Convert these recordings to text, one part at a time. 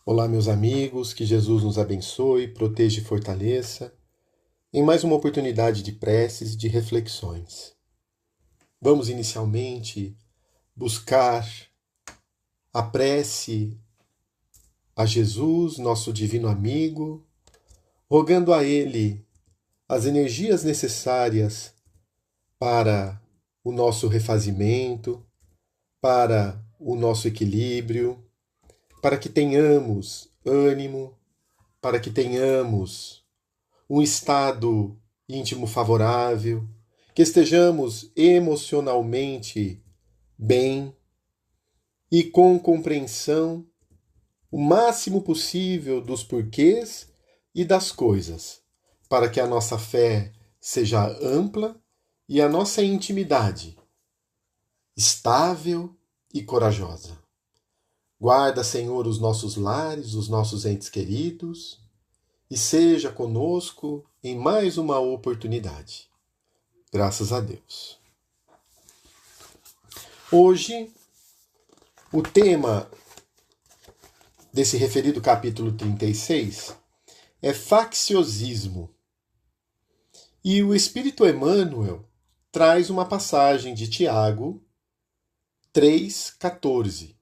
Olá, meus amigos, que Jesus nos abençoe, proteja e fortaleça, em mais uma oportunidade de preces e de reflexões. Vamos inicialmente buscar a prece a Jesus, nosso divino amigo, rogando a Ele as energias necessárias para o nosso refazimento, para o nosso equilíbrio, para que tenhamos ânimo, para que tenhamos um estado íntimo favorável, que estejamos emocionalmente bem e com compreensão o máximo possível dos porquês e das coisas, para que a nossa fé seja ampla e a nossa intimidade estável e corajosa. Guarda, Senhor, os nossos lares, os nossos entes queridos, e seja conosco em mais uma oportunidade. Graças a Deus. Hoje, o tema desse referido capítulo 36 é facciosismo. E o Espírito Emmanuel traz uma passagem de Tiago 3,14,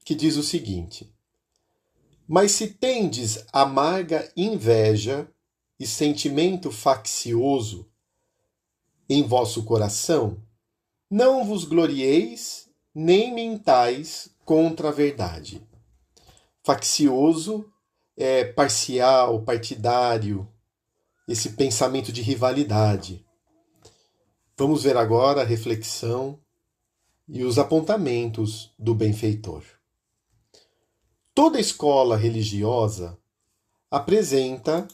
que diz o seguinte: Mas se tendes amarga inveja e sentimento faccioso em vosso coração, não vos glorieis nem mintais contra a verdade. Faccioso é parcial, partidário, esse pensamento de rivalidade. Vamos ver agora a reflexão e os apontamentos do benfeitor. Toda escola religiosa apresenta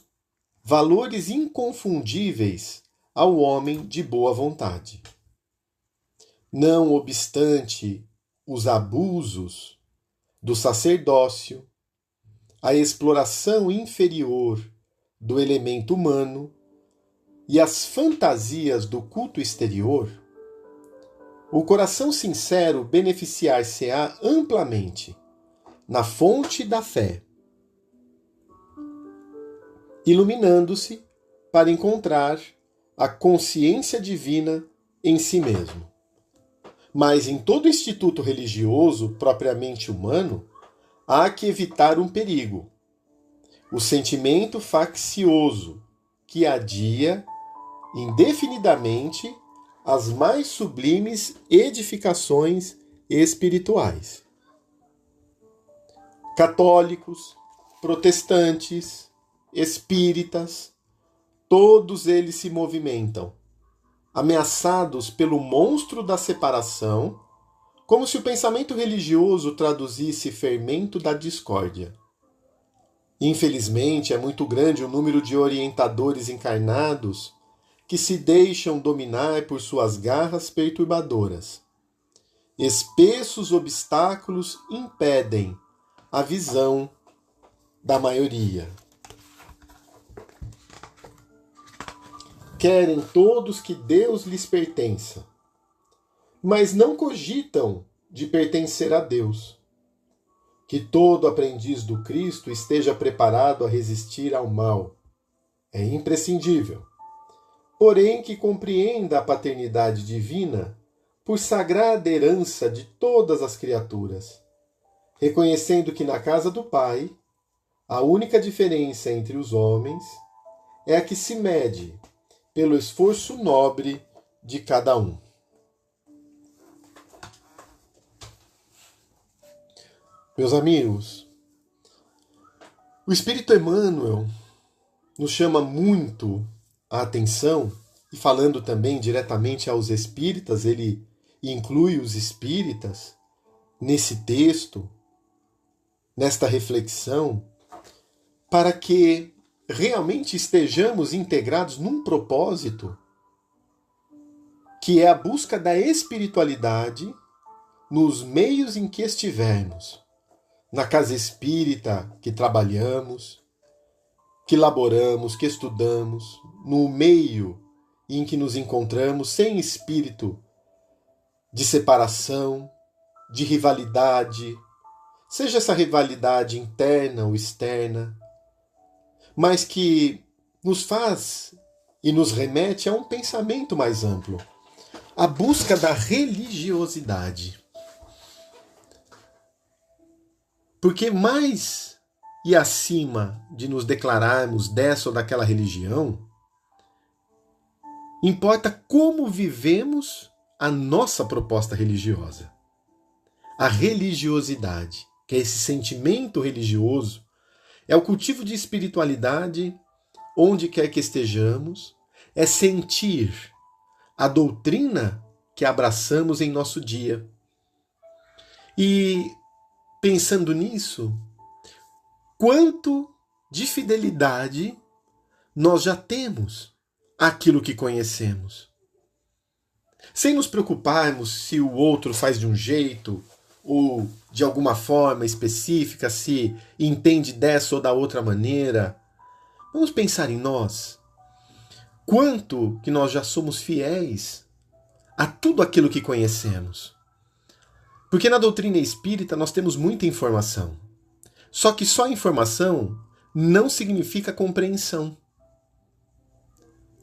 valores inconfundíveis ao homem de boa vontade. Não obstante os abusos do sacerdócio, a exploração inferior do elemento humano e as fantasias do culto exterior, o coração sincero beneficiar-se-á amplamente na fonte da fé, iluminando-se para encontrar a consciência divina em si mesmo. Mas em todo instituto religioso propriamente humano, há que evitar um perigo: o sentimento faccioso, que adia indefinidamente as mais sublimes edificações espirituais. Católicos, protestantes, espíritas, todos eles se movimentam, ameaçados pelo monstro da separação, como se o pensamento religioso traduzisse fermento da discórdia. Infelizmente, é muito grande o número de orientadores encarnados que se deixam dominar por suas garras perturbadoras. Espessos obstáculos impedem a visão da maioria. Querem todos que Deus lhes pertença, mas não cogitam de pertencer a Deus. Que todo aprendiz do Cristo esteja preparado a resistir ao mal. É imprescindível. Porém, que compreenda a paternidade divina por sagrada herança de todas as criaturas, reconhecendo que na casa do Pai, a única diferença entre os homens é a que se mede pelo esforço nobre de cada um. Meus amigos, o Espírito Emmanuel nos chama muito a atenção, e falando também diretamente aos espíritas, ele inclui os espíritas nesse texto, nesta reflexão, para que realmente estejamos integrados num propósito que é a busca da espiritualidade nos meios em que estivermos, na casa espírita que trabalhamos, que laboramos, que estudamos, no meio em que nos encontramos, sem espírito de separação, de rivalidade, seja essa rivalidade interna ou externa, mas que nos faz e nos remete a um pensamento mais amplo, a busca da religiosidade. Porque mais e acima de nos declararmos dessa ou daquela religião, importa como vivemos a nossa proposta religiosa. A religiosidade, que é esse sentimento religioso, é o cultivo de espiritualidade onde quer que estejamos, é sentir a doutrina que abraçamos em nosso dia. E pensando nisso, quanto de fidelidade nós já temos àquilo que conhecemos. Sem nos preocuparmos se o outro faz de um jeito ou de alguma forma específica, se entende dessa ou da outra maneira. Vamos pensar em nós. Quanto que nós já somos fiéis a tudo aquilo que conhecemos. Porque na doutrina espírita nós temos muita informação. Só que só informação não significa compreensão.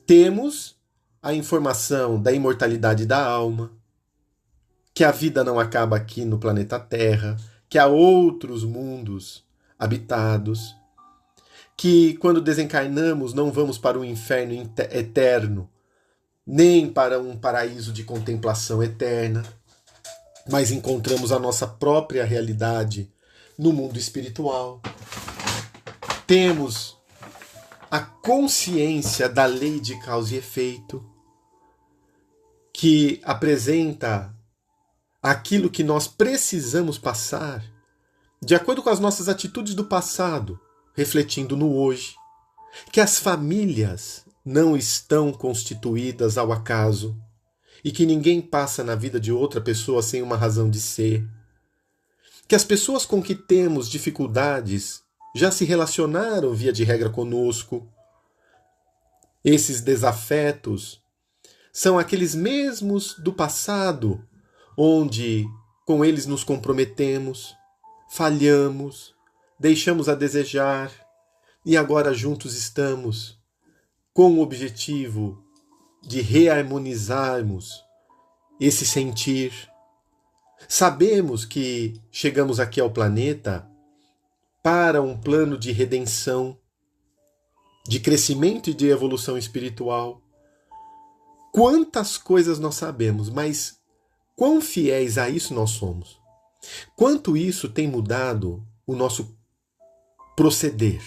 Temos a informação da imortalidade da alma, que a vida não acaba aqui no planeta Terra, que há outros mundos habitados, que quando desencarnamos não vamos para um inferno eterno, nem para um paraíso de contemplação eterna, mas encontramos a nossa própria realidade no mundo espiritual. Temos a consciência da lei de causa e efeito, que apresenta aquilo que nós precisamos passar de acordo com as nossas atitudes do passado, refletindo no hoje, que as famílias não estão constituídas ao acaso e que ninguém passa na vida de outra pessoa sem uma razão de ser, que as pessoas com que temos dificuldades já se relacionaram via de regra conosco. Esses desafetos são aqueles mesmos do passado, onde com eles nos comprometemos, falhamos, deixamos a desejar e agora juntos estamos com o objetivo de reharmonizarmos esse sentir. Sabemos que chegamos aqui ao planeta para um plano de redenção, de crescimento e de evolução espiritual. Quantas coisas nós sabemos, mas quão fiéis a isso nós somos? Quanto isso tem mudado o nosso proceder?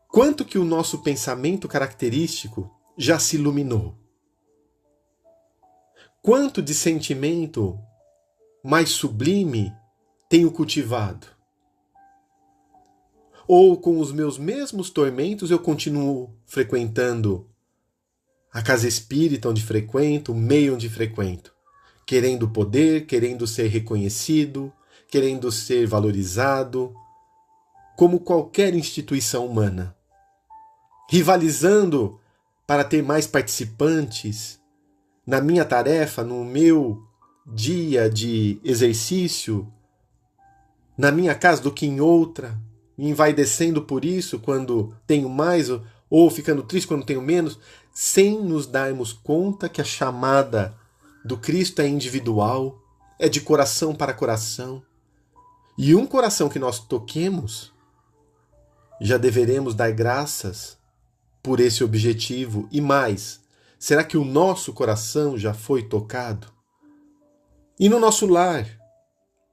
Quanto que o nosso pensamento característico já se iluminou? Quanto de sentimento mais sublime tenho cultivado? Ou com os meus mesmos tormentos eu continuo frequentando a casa espírita onde frequento, o meio onde frequento, querendo poder, querendo ser reconhecido, querendo ser valorizado, como qualquer instituição humana, rivalizando para ter mais participantes na minha tarefa, no meu dia de exercício, na minha casa do que em outra, me envaidecendo por isso quando tenho mais ou ficando triste quando tenho menos, sem nos darmos conta que a chamada do Cristo é individual, é de coração para coração. E um coração que nós toquemos, já deveremos dar graças por esse objetivo. E mais, será que o nosso coração já foi tocado? E no nosso lar,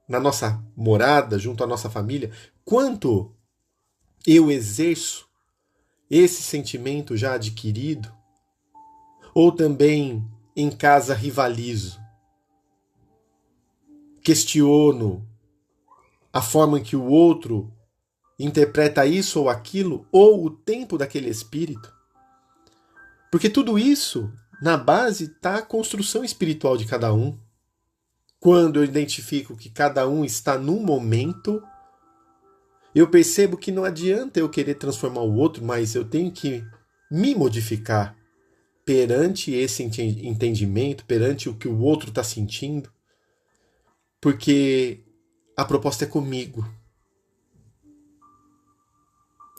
na nossa morada, junto à nossa família, quanto eu exerço esse sentimento já adquirido? Ou também em casa rivalizo? Questiono a forma em que o outro interpreta isso ou aquilo, ou o tempo daquele espírito? Porque tudo isso, na base, está a construção espiritual de cada um. Quando eu identifico que cada um está num momento, eu percebo que não adianta eu querer transformar o outro, mas eu tenho que me modificar perante esse entendimento, perante o que o outro está sentindo. Porque a proposta é comigo.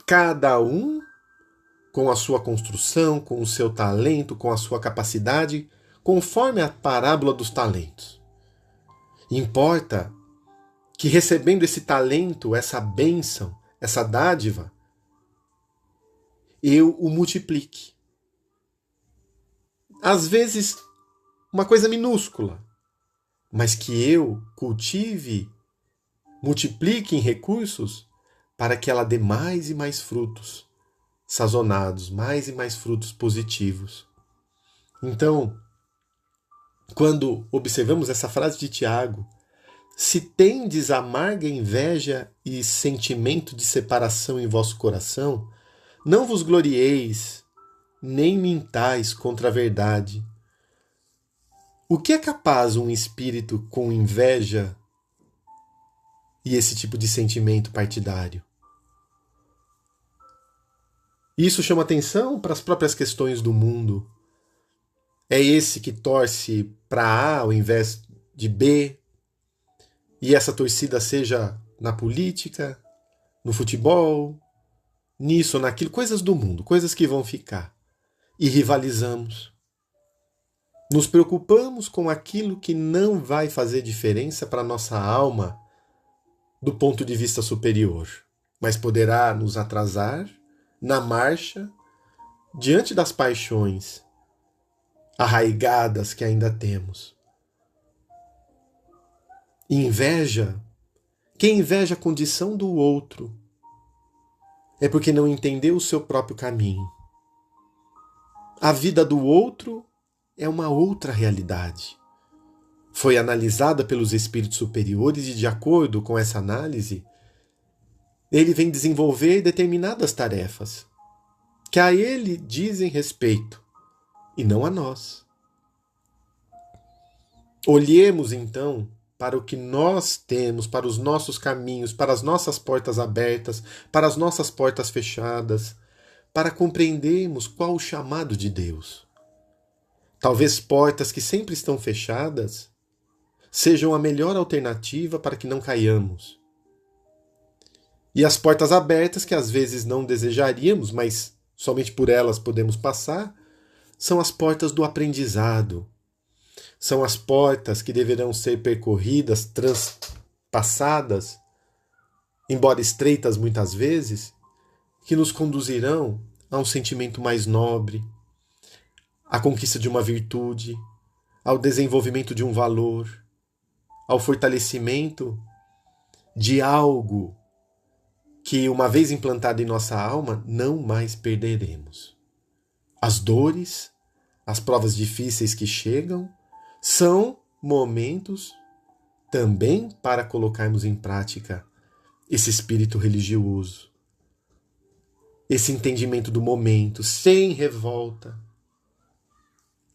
Cada um com a sua construção, com o seu talento, com a sua capacidade, conforme a parábola dos talentos. Importa que recebendo esse talento, essa bênção, essa dádiva, eu o multiplique. Às vezes, uma coisa minúscula, mas que eu cultive, multiplique em recursos para que ela dê mais e mais frutos sazonados, mais e mais frutos positivos. Então, quando observamos essa frase de Tiago, se tendes amarga inveja e sentimento de separação em vosso coração, não vos glorieis, nem mintais contra a verdade. O que é capaz um espírito com inveja e esse tipo de sentimento partidário? Isso chama atenção para as próprias questões do mundo. É esse que torce para A ao invés de B, e essa torcida seja na política, no futebol, nisso, naquilo, coisas do mundo, coisas que vão ficar. E rivalizamos. Nos preocupamos com aquilo que não vai fazer diferença para a nossa alma do ponto de vista superior, mas poderá nos atrasar na marcha diante das paixões arraigadas que ainda temos. Inveja, quem inveja a condição do outro é porque não entendeu o seu próprio caminho. A vida do outro é uma outra realidade. Foi analisada pelos espíritos superiores e, de acordo com essa análise, ele vem desenvolver determinadas tarefas que a ele dizem respeito e não a nós. Olhemos então para o que nós temos, para os nossos caminhos, para as nossas portas abertas, para as nossas portas fechadas, para compreendermos qual o chamado de Deus. Talvez portas que sempre estão fechadas sejam a melhor alternativa para que não caiamos. E as portas abertas, que às vezes não desejaríamos, mas somente por elas podemos passar, são as portas do aprendizado. São as portas que deverão ser percorridas, transpassadas, embora estreitas muitas vezes, que nos conduzirão a um sentimento mais nobre, à conquista de uma virtude, ao desenvolvimento de um valor, ao fortalecimento de algo que, uma vez implantado em nossa alma, não mais perderemos. As dores, as provas difíceis que chegam, são momentos também para colocarmos em prática esse espírito religioso, esse entendimento do momento, sem revolta,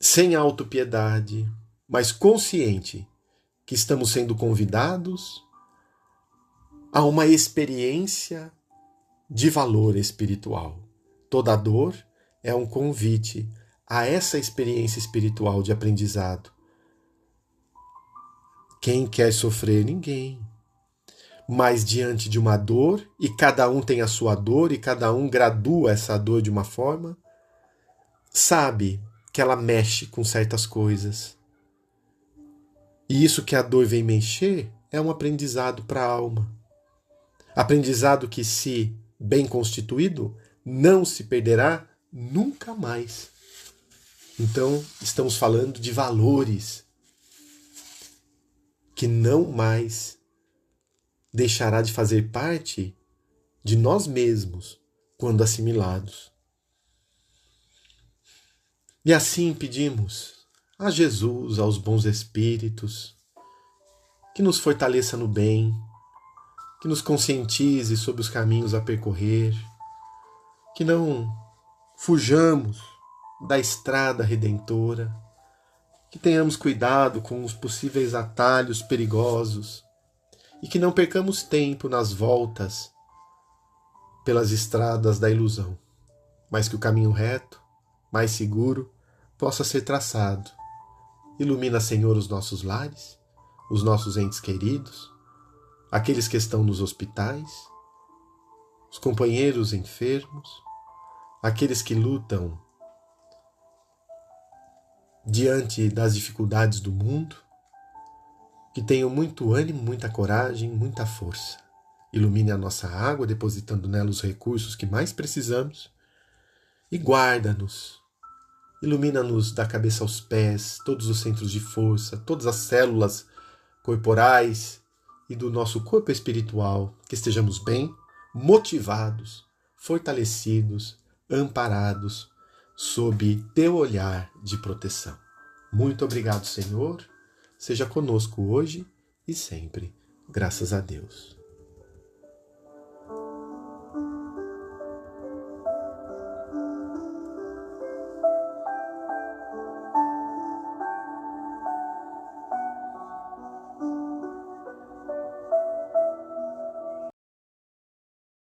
sem autopiedade, mas consciente que estamos sendo convidados a uma experiência de valor espiritual. Toda dor é um convite a essa experiência espiritual de aprendizado. Quem quer sofrer? Ninguém. Mas diante de uma dor, e cada um tem a sua dor, e cada um gradua essa dor de uma forma, sabe que ela mexe com certas coisas. E isso que a dor vem mexer é um aprendizado para a alma. Aprendizado que, se bem constituído, não se perderá nunca mais. Então, estamos falando de valores que não mais deixará de fazer parte de nós mesmos quando assimilados. E assim pedimos a Jesus, aos bons espíritos, que nos fortaleça no bem, que nos conscientize sobre os caminhos a percorrer, que não fujamos da estrada redentora, que tenhamos cuidado com os possíveis atalhos perigosos e que não percamos tempo nas voltas pelas estradas da ilusão, mas que o caminho reto, mais seguro, possa ser traçado. Ilumina, Senhor, os nossos lares, os nossos entes queridos, aqueles que estão nos hospitais, os companheiros enfermos, aqueles que lutam diante das dificuldades do mundo, que tenham muito ânimo, muita coragem, muita força. Ilumine a nossa água, depositando nela os recursos que mais precisamos, e guarda-nos. Ilumina-nos da cabeça aos pés, todos os centros de força, todas as células corporais e do nosso corpo espiritual, que estejamos bem, motivados, fortalecidos, amparados, sob teu olhar de proteção. Muito obrigado, Senhor. Seja conosco hoje e sempre. Graças a Deus.